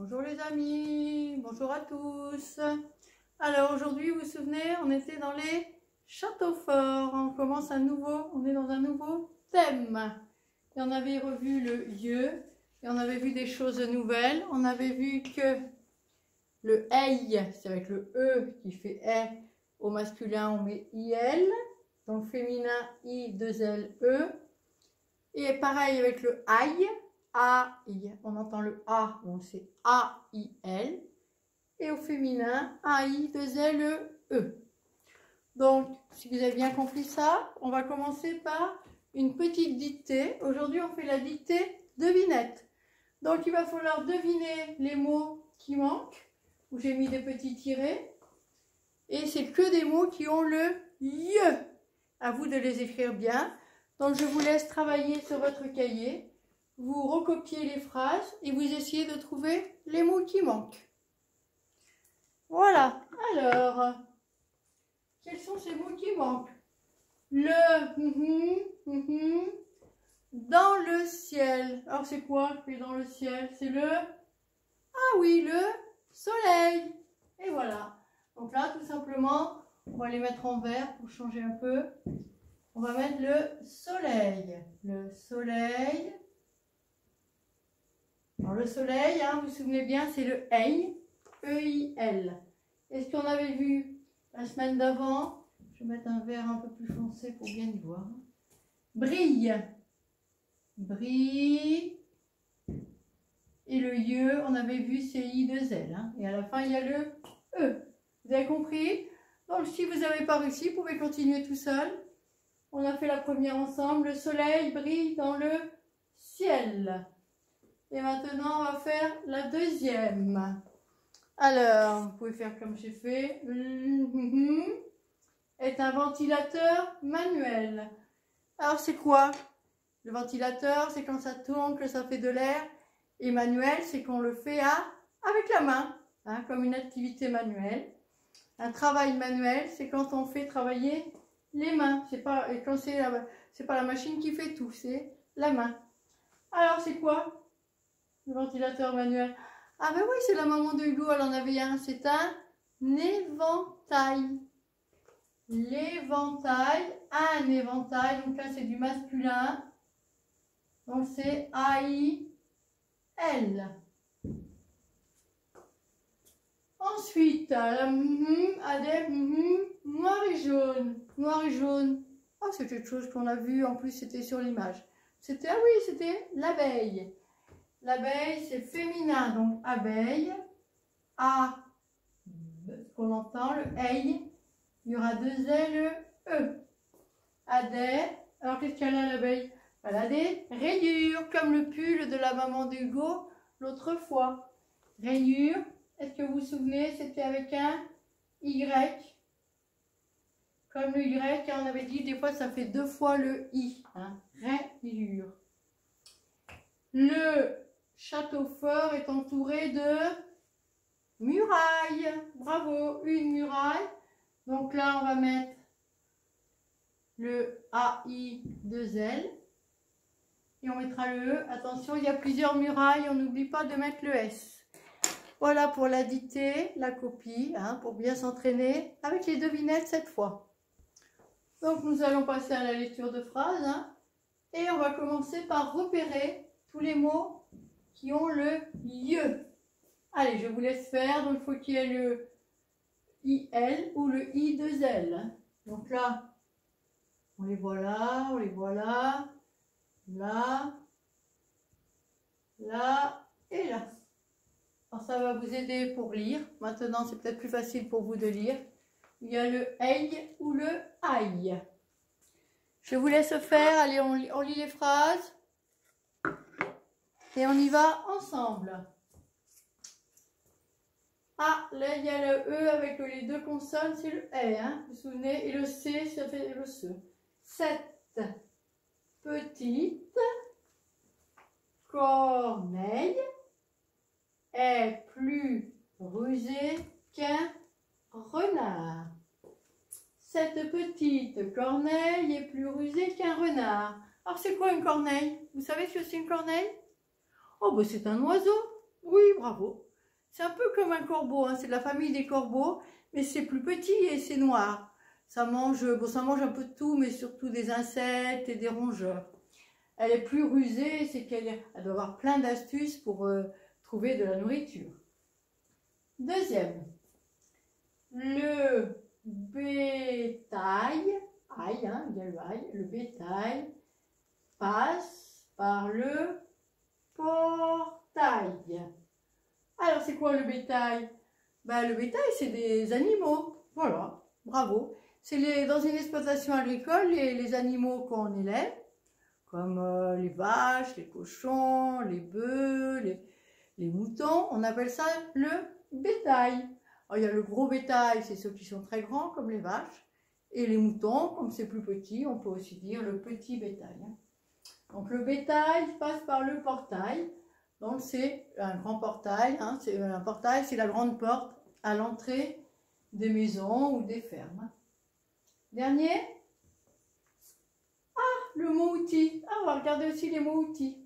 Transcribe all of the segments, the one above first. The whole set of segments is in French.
Bonjour les amis, bonjour à tous. Alors aujourd'hui, vous vous souvenez, on était dans les châteaux forts. On commence on est dans un nouveau thème. Et on avait revu le lieu et on avait vu des choses nouvelles. On avait vu que le EI, c'est avec le E qui fait E. Au masculin, on met IL. Dans le féminin, I2LE. Et pareil avec le AI. AI, on entend le A, donc c'est AIL. Et au féminin, AI2LE. Donc, si vous avez bien compris ça, on va commencer par une petite dictée. Aujourd'hui, on fait la dictée devinette. Donc, il va falloir deviner les mots qui manquent, où j'ai mis des petits tirets. Et c'est que des mots qui ont le IE. À vous de les écrire bien. Donc, je vous laisse travailler sur votre cahier. Vous recopiez les phrases et vous essayez de trouver les mots qui manquent. Voilà. Alors, quels sont ces mots qui manquent? Dans le ciel. Alors, c'est quoi qui est dans le ciel? C'est le... Ah oui, le soleil. Et voilà. Donc là, tout simplement, on va les mettre en vert pour changer un peu. On va mettre le soleil. Le soleil. Alors le soleil, hein, vous vous souvenez bien, c'est le EI, E-I-L. Est-ce qu'on avait vu la semaine d'avant? Je vais mettre un vert un peu plus foncé pour bien y voir. Brille. Brille. Et le IE, on avait vu, c'est I2L. Hein, et à la fin, il y a le E. Vous avez compris? Donc si vous n'avez pas réussi, vous pouvez continuer tout seul. On a fait la première ensemble. Le soleil brille dans le ciel. Et maintenant, on va faire la deuxième. Alors, vous pouvez faire comme j'ai fait. Est un ventilateur manuel. Alors, c'est quoi? Le ventilateur, c'est quand ça tourne, que ça fait de l'air. Et manuel, c'est qu'on le fait avec la main, hein, comme une activité manuelle. Un travail manuel, c'est quand on fait travailler les mains. C'est pas la machine qui fait tout, c'est la main. Alors, c'est quoi? Le ventilateur manuel. Ah ben oui, c'est la maman de Hugo, elle en avait un. C'est un éventail. L'éventail, un éventail. Donc là, c'est du masculin. Donc c'est A-I-L. Ensuite, à des noir et jaune. Noir et jaune. Oh, c'est quelque chose qu'on a vu. En plus, c'était sur l'image. C'était, ah oui, c'était l'abeille. L'abeille, c'est féminin, donc abeille. A, qu'on entend, le EI. Il y aura deux L, E. Adè. Alors, qu'est-ce qu'elle a, l'abeille? Elle a des rayures, comme le pull de la maman d'Hugo l'autre fois. Rayures, est-ce que vous vous souvenez, c'était avec un Y. Comme le Y, on avait dit, des fois, ça fait deux fois le I. Hein. Rayures. Le château fort est entouré de murailles. Bravo, une muraille. Donc là, on va mettre le AI2L. Et on mettra le E. Attention, il y a plusieurs murailles. On n'oublie pas de mettre le S. Voilà pour la dictée, la copie, hein, pour bien s'entraîner avec les devinettes cette fois. Donc nous allons passer à la lecture de phrases. Hein, et on va commencer par repérer tous les mots qui ont le IE. Allez, je vous laisse faire. Donc, il faut qu'il y ait le IL ou le I2L. Donc là, on les voit là, on les voit là, là, là et là. Alors, ça va vous aider pour lire. Maintenant, c'est peut-être plus facile pour vous de lire. Il y a le EI ou le AI. Je vous laisse faire. Allez, on lit les phrases. Et on y va ensemble. Ah, là, il y a le E avec les deux consonnes, c'est le E, hein, vous vous souvenez? Et le C, ça fait le SE. Cette petite corneille est plus rusée qu'un renard. Cette petite corneille est plus rusée qu'un renard. Alors, c'est quoi une corneille? Vous savez ce que c'est une corneille? Oh, ben c'est un oiseau. Oui, bravo. C'est un peu comme un corbeau, hein. C'est de la famille des corbeaux, mais c'est plus petit et c'est noir. Ça mange, bon, ça mange un peu de tout, mais surtout des insectes et des rongeurs. Elle est plus rusée, c'est qu'elle doit avoir plein d'astuces pour trouver de la nourriture. Deuxième, le bétail, aïe, hein, il y a le aïe, le bétail passe par le portail. Alors, c'est quoi le bétail? Ben, le bétail, c'est des animaux. Voilà, bravo. C'est dans une exploitation agricole, les animaux qu'on élève, comme les vaches, les cochons, les bœufs, les moutons, on appelle ça le bétail. Alors, il y a le gros bétail, c'est ceux qui sont très grands, comme les vaches. Et les moutons, comme c'est plus petit, on peut aussi dire le petit bétail. Donc, le bétail passe par le portail. Donc, c'est un grand portail. Hein, un portail, c'est la grande porte à l'entrée des maisons ou des fermes. Dernier. Ah, le mot outil. Ah, on va regarder aussi les mots outils.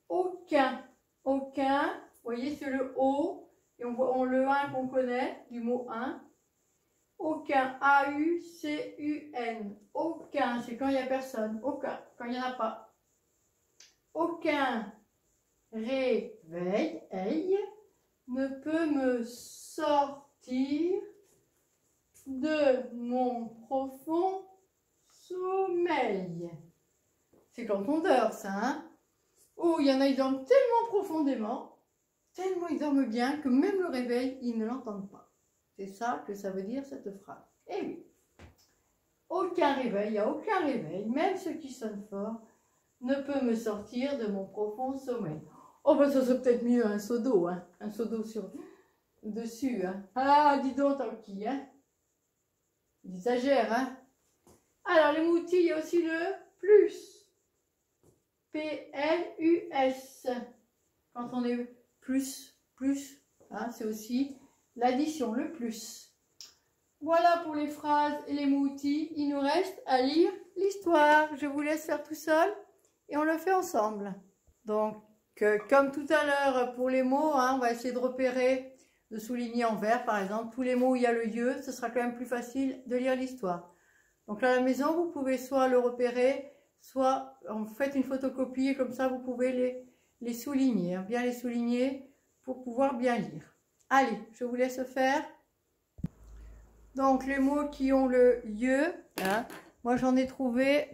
Aucun. Aucun. Vous voyez, c'est le O. Et on le 1 qu'on connaît, du mot 1. Aucun. A-U-C-U-N. Aucun. C'est quand il n'y a personne. Aucun. Quand il n'y en a pas. Aucun réveil ne peut me sortir de mon profond sommeil. C'est quand on dort, ça, hein? Oh, il y en a, ils dorment tellement profondément, tellement ils dorment bien, que même le réveil, ils ne l'entendent pas. C'est ça que ça veut dire, cette phrase. Eh oui. Aucun réveil, il n'y a aucun réveil, même ceux qui sonnent fort, ne peut me sortir de mon profond sommeil. Oh, ben ça serait peut-être mieux un seau d'eau, hein? Un seau d'eau dessus, hein? Ah, dis donc, tant qu'il, hein? Il exagère, hein? Alors, les mots-outils, il y a aussi le plus. P-L-U-S. Quand on est plus, hein, c'est aussi l'addition, le plus. Voilà pour les phrases et les mots-outils. Il nous reste à lire l'histoire. Je vous laisse faire tout seul et on le fait ensemble. Donc, comme tout à l'heure pour les mots, hein, on va essayer de repérer, de souligner en vert par exemple, tous les mots où il y a le lieu, ce sera quand même plus facile de lire l'histoire. Donc là, à la maison, vous pouvez soit le repérer, soit en faites une photocopie et comme ça vous pouvez les souligner, hein, bien les souligner pour pouvoir bien lire. Allez, je vous laisse faire. Donc les mots qui ont le lieu, hein, moi j'en ai trouvé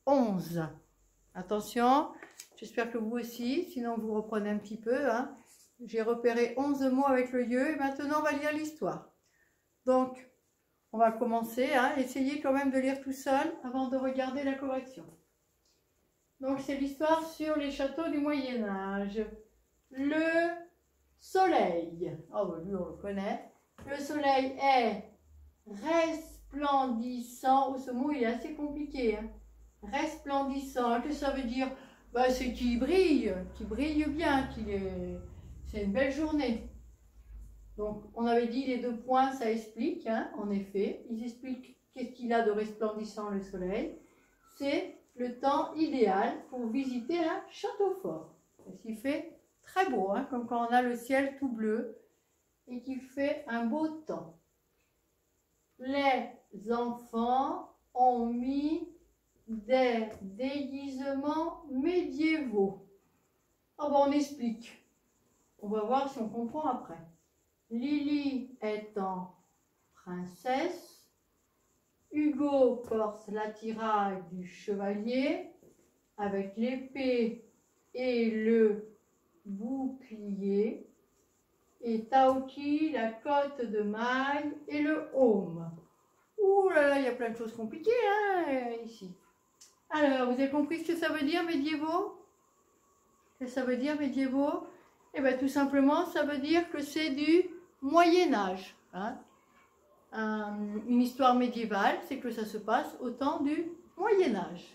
11. Attention, j'espère que vous aussi, sinon vous reprenez un petit peu. Hein. J'ai repéré 11 mots avec le lieu et maintenant on va lire l'histoire. Donc, on va commencer. Hein, essayez quand même de lire tout seul avant de regarder la correction. Donc, c'est l'histoire sur les châteaux du Moyen-Âge. Le soleil. Oh, ben lui, on le connaît. Le soleil est resplendissant. Oh, ce mot, il est assez compliqué. Hein. Resplendissant. Qu'est-ce que ça veut dire? Ben, c'est qu'il brille bien, c'est une belle journée. Donc, on avait dit les 2 points, ça explique, hein, en effet. Ils expliquent qu'est-ce qu'il a de resplendissant le soleil. C'est le temps idéal pour visiter un château fort. Parce qu'il fait très beau, hein, comme quand on a le ciel tout bleu et qu'il fait un beau temps. Les enfants ont mis des déguisements médiévaux. Oh, ben, on explique. On va voir si on comprend après. Lily étant princesse, Hugo porte l'attirail du chevalier avec l'épée et le bouclier, et Taoki la cotte de maille et le aume. Ouh là là, il y a plein de choses compliquées hein, ici. Alors, vous avez compris ce que ça veut dire médiévaux? Qu'est-ce que ça veut dire médiévaux? Eh bien, tout simplement, ça veut dire que c'est du Moyen-Âge. Hein. Une histoire médiévale, c'est que ça se passe au temps du Moyen-Âge.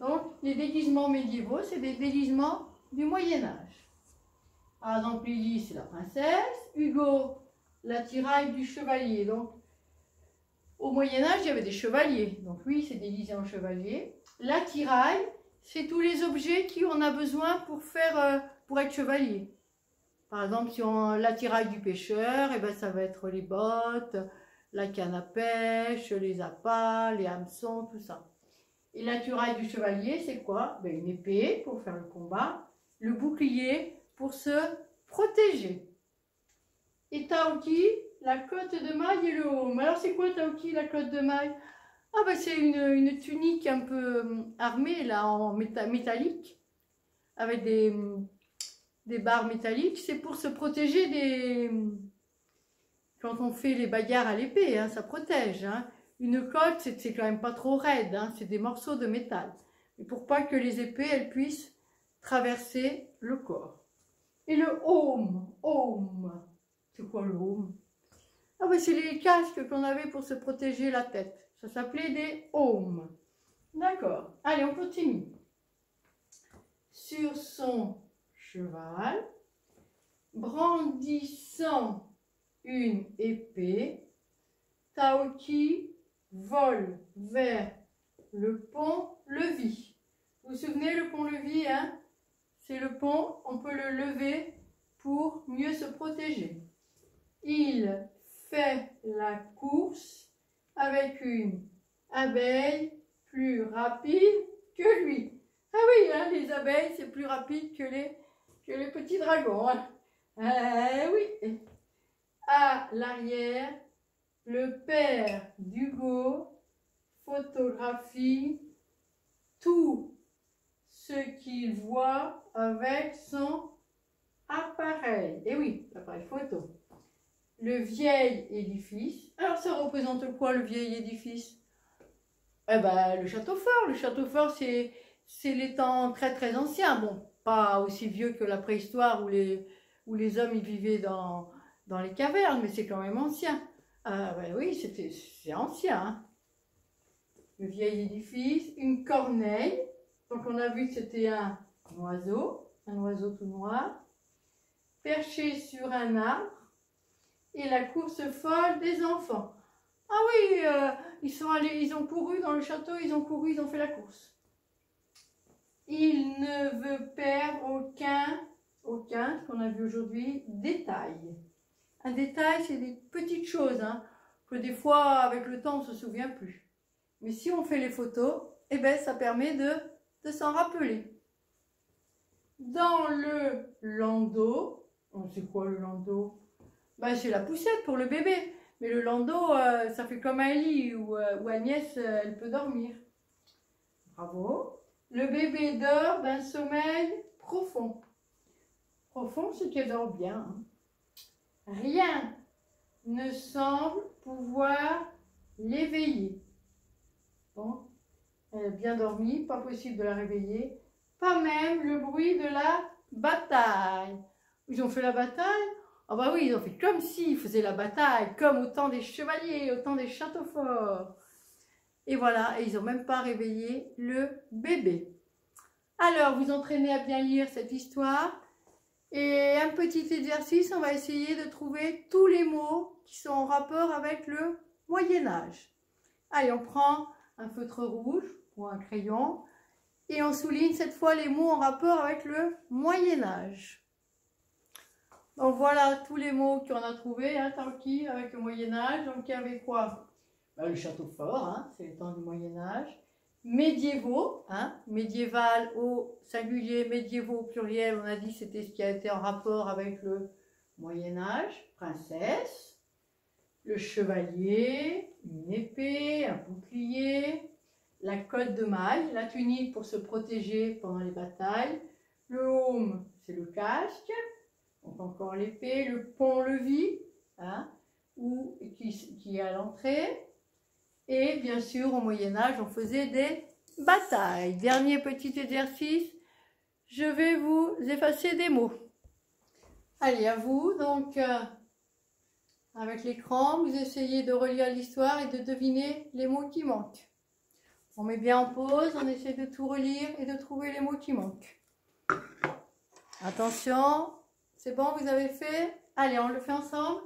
Donc, les déguisements médiévaux, c'est des déguisements du Moyen-Âge. Par exemple, Lily, c'est la princesse. Hugo, l'attirail du chevalier. Donc, au Moyen-Âge, il y avait des chevaliers. Donc, lui, c'est déguisé en chevalier. L'attirail, c'est tous les objets qu'on a besoin pour être chevalier. Par exemple, si on l'attirail du pêcheur, et ben ça va être les bottes, la canne à pêche, les appâts, les hameçons, tout ça. Et l'attirail du chevalier, c'est quoi? Ben, une épée pour faire le combat, le bouclier pour se protéger. Et Taoki, la cotte de maille et le haume. Alors c'est quoi Taoki, la cotte de maille? Ah ben c'est une tunique un peu armée là en métallique, avec des barres métalliques. C'est pour se protéger quand on fait les bagarres à l'épée, hein, ça protège. Hein. Une cotte, c'est quand même pas trop raide, hein, c'est des morceaux de métal. Et pour pas que les épées, elles puissent traverser le corps. Et le haume, c'est quoi le haume? Ah ben c'est les casques qu'on avait pour se protéger la tête. Ça s'appelait des aumes. D'accord. Allez, on continue. Sur son cheval, brandissant une épée, Taoki vole vers le pont-levis. Vous vous souvenez le pont-levis, hein? C'est le pont, on peut le lever pour mieux se protéger. Il fait la course avec une abeille plus rapide que lui. Ah oui, hein, les abeilles, c'est plus rapide que les petits dragons. Hein. Oui. À l'arrière, le père d'Hugo photographie tout ce qu'il voit avec son appareil. Et oui, l'appareil photo. Le vieil édifice. Alors ça représente quoi le vieil édifice? Eh ben le château fort. Le château fort c'est les temps très très anciens. Bon, pas aussi vieux que la préhistoire où les hommes ils vivaient dans les cavernes, mais c'est quand même ancien. Ben oui, c'est ancien. Hein. Le vieil édifice, une corneille. Donc on a vu que c'était un oiseau tout noir, perché sur un arbre. Et la course folle des enfants. Ah oui, ils sont allés, ils ont couru dans le château, ils ont couru, ils ont fait la course. Il ne veut perdre aucun, ce qu'on a vu aujourd'hui, détail. Un détail, c'est des petites choses, hein, que des fois, avec le temps, on ne se souvient plus. Mais si on fait les photos, eh ben, ça permet de s'en rappeler. Dans le landau, c'est quoi le landau? Ben, c'est la poussette pour le bébé. Mais le landau, ça fait comme un lit où Agnès, elle peut dormir. Bravo. Le bébé dort d'un sommeil profond. Profond, c'est qu'elle dort bien. Hein. Rien ne semble pouvoir l'éveiller. Bon, elle a bien dormi, pas possible de la réveiller. Pas même le bruit de la bataille. Ils ont fait la bataille? Ah bah oui, ils ont fait comme s'ils faisaient la bataille, comme au temps des chevaliers, au temps des châteaux forts. Et voilà, et ils n'ont même pas réveillé le bébé. Alors, vous entraînez à bien lire cette histoire. Et un petit exercice, on va essayer de trouver tous les mots qui sont en rapport avec le Moyen-Âge. Allez, on prend un feutre rouge ou un crayon et on souligne cette fois les mots en rapport avec le Moyen-Âge. Donc voilà tous les mots qu'on a trouvés, hein, Taoki, avec le Moyen-Âge. Donc il y avait quoi? Ben, le château fort, hein, c'est le temps du Moyen-Âge. Médiévaux, hein, médiéval au singulier, médiévaux au pluriel, on a dit c'était ce qui a été en rapport avec le Moyen-Âge. Princesse, le chevalier, une épée, un bouclier, la cotte de maille, la tunique pour se protéger pendant les batailles. Le aume, c'est le casque. Donc encore l'épée, le pont-levis, hein, qui est à l'entrée. Et bien sûr, au Moyen-Âge, on faisait des batailles. Dernier petit exercice, je vais vous effacer des mots. Allez, à vous. Donc, avec l'écran, vous essayez de relire l'histoire et de deviner les mots qui manquent. On met bien en pause, on essaie de tout relire et de trouver les mots qui manquent. Attention. C'est bon, vous avez fait? Allez, on le fait ensemble.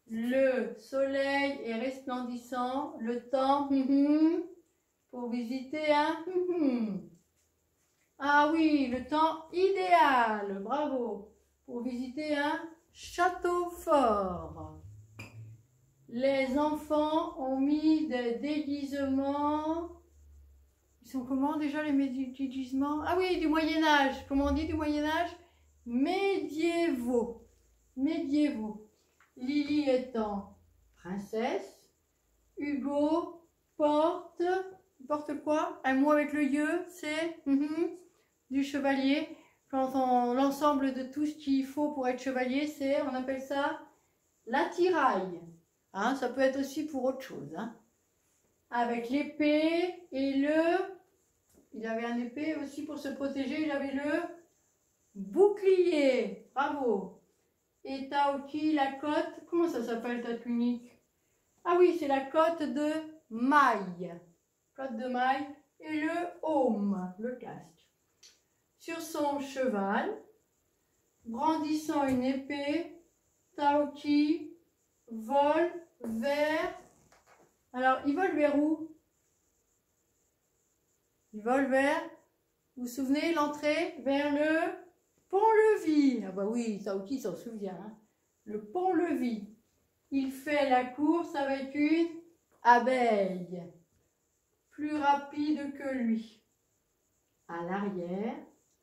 Le soleil est resplendissant. Le temps, pour visiter un. Ah oui, le temps idéal. Bravo. pour visiter un château fort. Les enfants ont mis des déguisements. Ils sont comment déjà les déguisements? Ah oui, du Moyen-Âge. Comment on dit du Moyen-Âge? Médiévaux. Médiévaux. Lily étant princesse. Hugo porte quoi? Un mot avec le yeux, c'est du chevalier. Quand l'ensemble de tout ce qu'il faut pour être chevalier, on appelle ça l'attirail. Hein, ça peut être aussi pour autre chose. Hein. Avec l'épée et il avait un épée aussi pour se protéger, il avait le bouclier. Bravo. Et Taoki, la cotte, comment ça s'appelle ta tunique? Ah oui, c'est la cotte de maille. Cotte de maille et le aume, le casque. Sur son cheval, brandissant une épée, Taoki vole vers... Alors, il vole vers où? Il vole vers... Vous vous souvenez, l'entrée vers le pont-levis. Ah bah oui, Taoki s'en souvient. Hein. Le pont-levis. Il fait la course avec une abeille, plus rapide que lui. À l'arrière,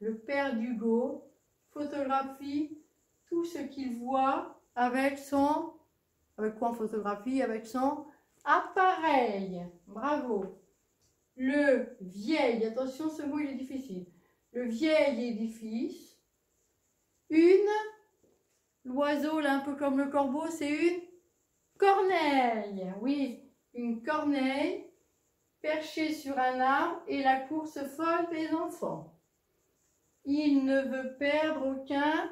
le père d'Hugo photographie tout ce qu'il voit avec son... Avec quoi on photographie? Avec son appareil. Bravo. Le vieil, attention ce mot il est difficile. Le vieil édifice. L'oiseau là un peu comme le corbeau, c'est une corneille. Oui, une corneille perchée sur un arbre et la course folle des enfants. Il ne veut perdre aucun...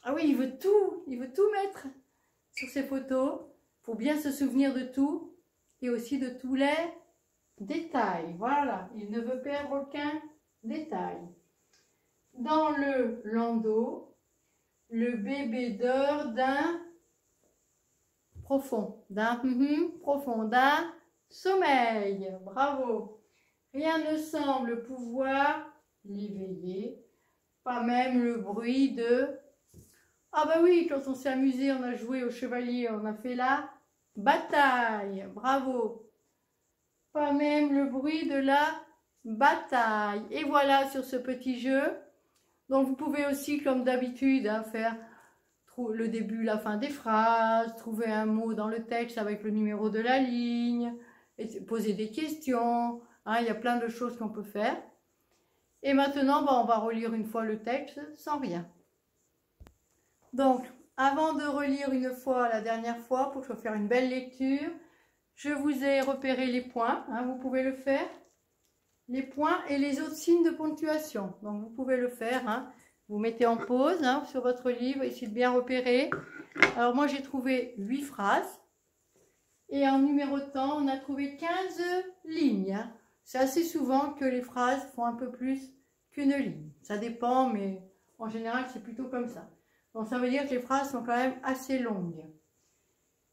Ah oui, il veut tout mettre sur ses photos pour bien se souvenir de tout et aussi de tous les détails. Voilà, il ne veut perdre aucun détail. Dans le landau, le bébé dort d'un profond, d'un sommeil. Bravo. Rien ne semble pouvoir l'éveiller, pas même le bruit de... Ah bah oui, quand on s'est amusé, on a joué au chevalier, on a fait la bataille. Bravo. Pas même le bruit de la bataille. Et voilà sur ce petit jeu. Donc vous pouvez aussi, comme d'habitude, hein, faire le début, la fin des phrases, trouver un mot dans le texte avec le numéro de la ligne, et poser des questions. Hein, il y a plein de choses qu'on peut faire. Et maintenant, bah, on va relire une fois le texte sans rien. Donc, avant de relire une fois la dernière fois, pour faire une belle lecture, je vous ai repéré les points. Hein, vous pouvez le faire. Les points et les autres signes de ponctuation. Donc, vous pouvez le faire. Hein. Vous mettez en pause hein, sur votre livre, essayez de bien repérer. Alors, moi, j'ai trouvé 8 phrases. Et en numérotant, on a trouvé 15 lignes. Hein. C'est assez souvent que les phrases font un peu plus qu'une ligne. Ça dépend, mais en général, c'est plutôt comme ça. Donc, ça veut dire que les phrases sont quand même assez longues.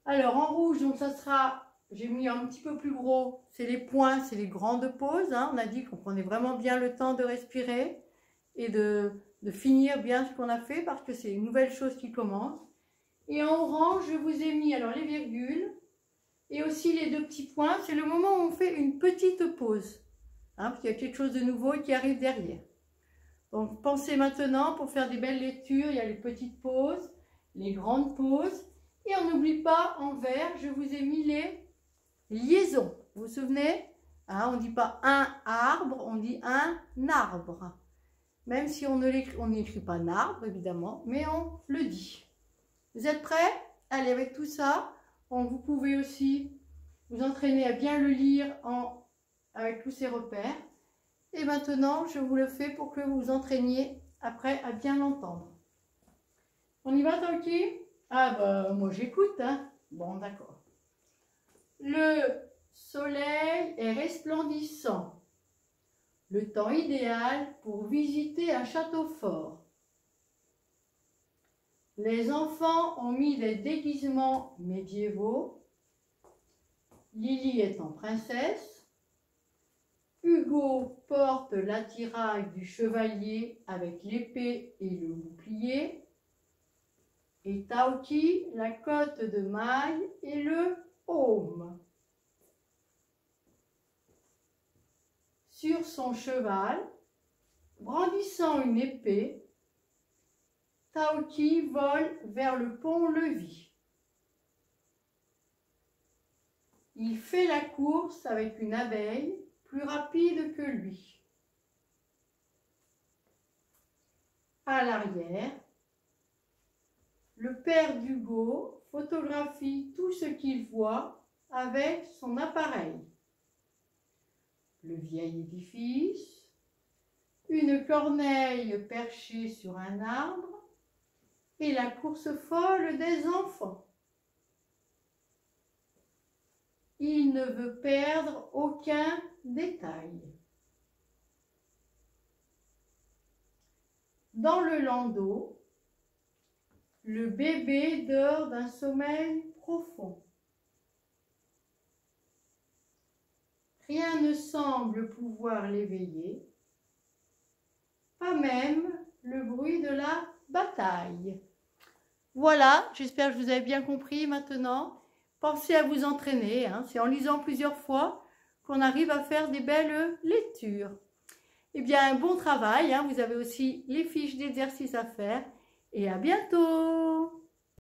Alors, en rouge, donc ça sera... J'ai mis un petit peu plus gros, c'est les points, c'est les grandes pauses. Hein. On a dit qu'on prenait vraiment bien le temps de respirer et de finir bien ce qu'on a fait parce que c'est une nouvelle chose qui commence. Et en orange, je vous ai mis alors les virgules et aussi les 2 petits points. C'est le moment où on fait une petite pause. Hein, parce qu'il y a quelque chose de nouveau qui arrive derrière. Donc pensez maintenant pour faire des belles lectures, il y a les petites pauses, les grandes pauses. Et on n'oublie pas en vert, je vous ai mis les liaison, vous vous souvenez hein, on ne dit pas un arbre, on dit un arbre. Même si on n'écrit pas un arbre, évidemment, mais on le dit. Vous êtes prêts? Allez, avec tout ça, vous pouvez aussi vous entraîner à bien le lire avec tous ces repères. Et maintenant, je vous le fais pour que vous vous entraîniez après à bien l'entendre. On y va, Taoki? Ah bah, moi j'écoute, hein. Bon, d'accord. Le soleil est resplendissant. Le temps idéal pour visiter un château fort. Les enfants ont mis des déguisements médiévaux. Lily étant princesse. Hugo porte l'attirail du chevalier avec l'épée et le bouclier. Et Taoki, la cotte de maille et le aume. Sur son cheval, brandissant une épée, Taoki vole vers le pont-levis. Il fait la course avec une abeille plus rapide que lui. À l'arrière, le père d'Hugo photographie tout ce qu'il voit avec son appareil. Le vieil édifice, une corneille perchée sur un arbre et la course folle des enfants. Il ne veut perdre aucun détail. Dans le landau, le bébé dort d'un sommeil profond. Rien ne semble pouvoir l'éveiller, pas même le bruit de la bataille. Voilà, j'espère que vous avez bien compris maintenant. Pensez à vous entraîner, hein. C'est en lisant plusieurs fois qu'on arrive à faire des belles lectures. Eh bien, bon travail, hein. Vous avez aussi les fiches d'exercices à faire et à bientôt!